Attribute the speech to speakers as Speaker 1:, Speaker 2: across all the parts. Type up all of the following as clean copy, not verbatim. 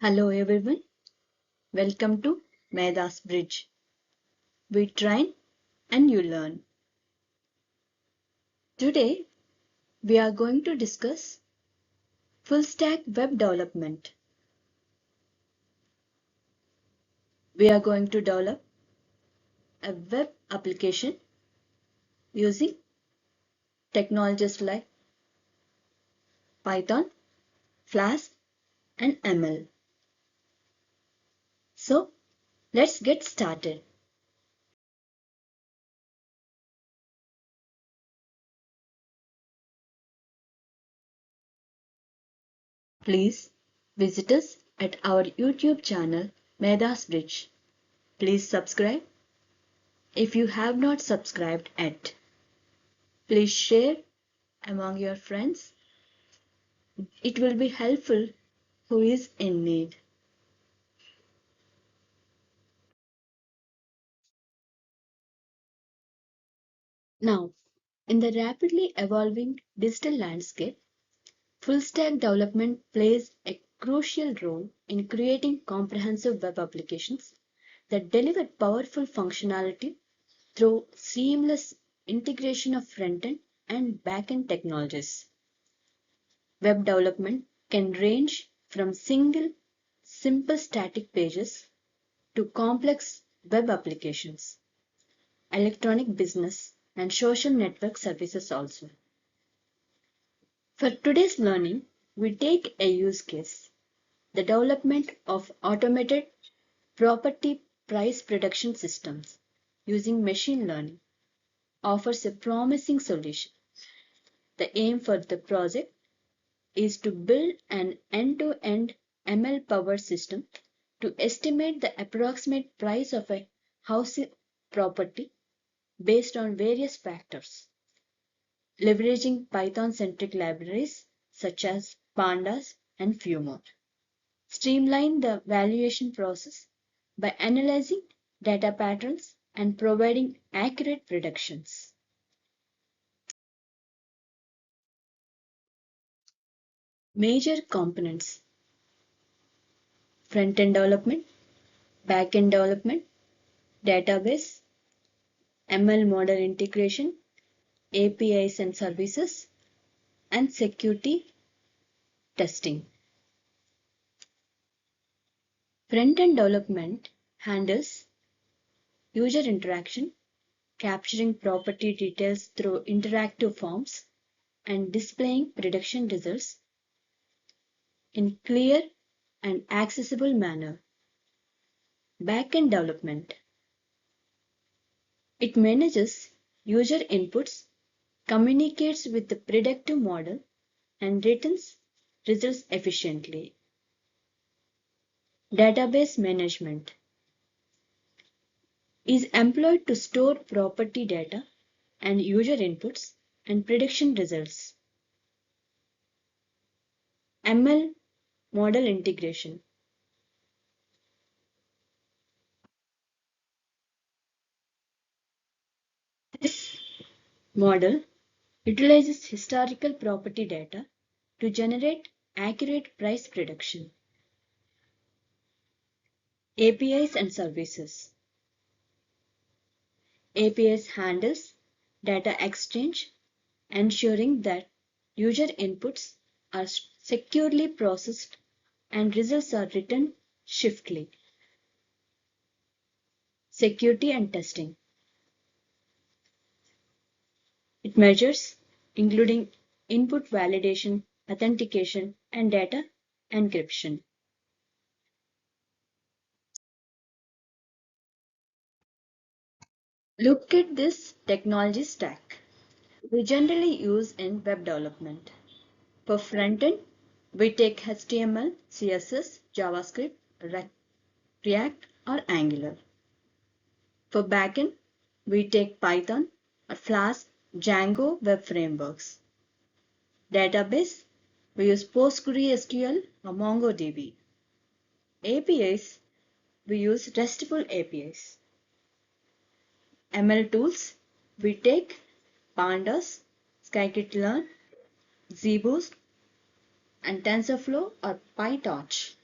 Speaker 1: Hello everyone, welcome to Meda's Bridge. We train and you learn. Today we are going to discuss full stack web development. We are going to develop a web application using technologies like Python, Flash and ML. So let's get started. Please visit us at our YouTube channel Meda's Bridge. Please subscribe if you have not subscribed yet. Please share among your friends. It will be helpful who is in need. Now, in the rapidly evolving digital landscape, full stack development plays a crucial role in creating comprehensive web applications that deliver powerful functionality through seamless integration of front-end and back-end technologies. Web development can range from simple static pages to complex web applications, electronic business, and social network services also. For today's learning, we take a use case, the development of automated property price prediction systems using machine learning offers a promising solution. The aim for the project is to build an end-to-end ML-powered system to estimate the approximate price of a house property based on various factors, leveraging Python-centric libraries such as pandas and few more. Streamline the valuation process by analyzing data patterns and providing accurate predictions. Major components: front-end development, back-end development, database, ML model integration, APIs and services, and security testing. Front-end development handles user interaction, capturing property details through interactive forms and displaying prediction results in clear and accessible manner. Back-end development. It manages user inputs, communicates with the predictive model, and returns results efficiently. Database management is employed to store property data and user inputs and prediction results. ML model integration. This model utilizes historical property data to generate accurate price prediction. APIs and services. APIs handles data exchange, ensuring that user inputs are securely processed and results are returned swiftly. Security and testing. It measures including input validation, authentication, and data encryption. Look at this technology stack we generally use in web development. For front-end, we take HTML, CSS, JavaScript, React, or Angular. For backend, we take Python or Flash, Django web frameworks. Database, we use PostgreSQL or MongoDB. APIs, we use RESTful APIs. ML tools, we take Pandas, Scikit-learn, ZBoost, and TensorFlow or PyTorch.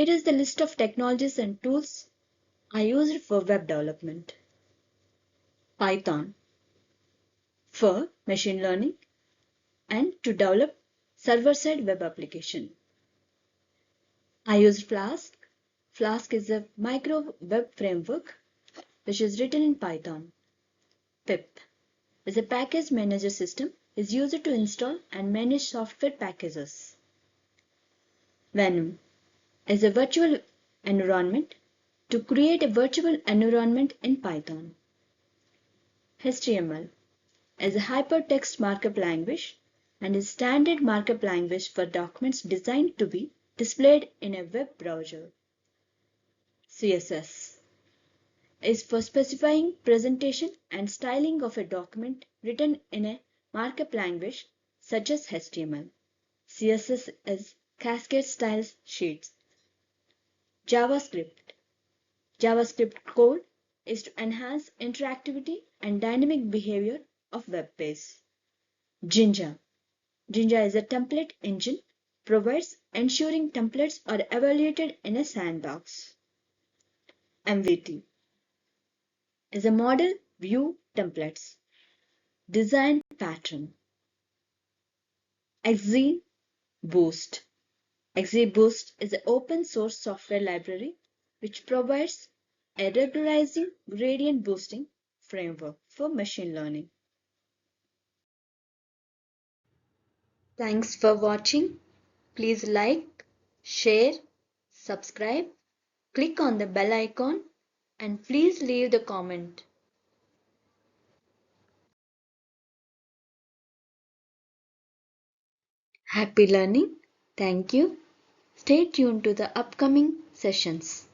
Speaker 1: Here is the list of technologies and tools I used for web development. Python for machine learning and to develop server-side web application. I used Flask. Flask is a micro web framework which is written in Python. Pip is a package manager system is used to install and manage software packages. Venom is a virtual environment to create a virtual environment in Python. HTML is a hypertext markup language and is standard markup language for documents designed to be displayed in a web browser. CSS is for specifying presentation and styling of a document written in a markup language such as HTML. CSS is cascade styles sheets. JavaScript. JavaScript code is to enhance interactivity and dynamic behavior of web pages. Jinja. Jinja is a template engine, provides ensuring templates are evaluated in a sandbox. MVT is a model view templates, design pattern. XGBoost. XGBoost is an open source software library which provides a regularizing gradient boosting framework for machine learning. Thanks for watching. Please like, share, subscribe, click on the bell icon and please leave the comment. Happy learning. Thank you. Stay tuned to the upcoming sessions.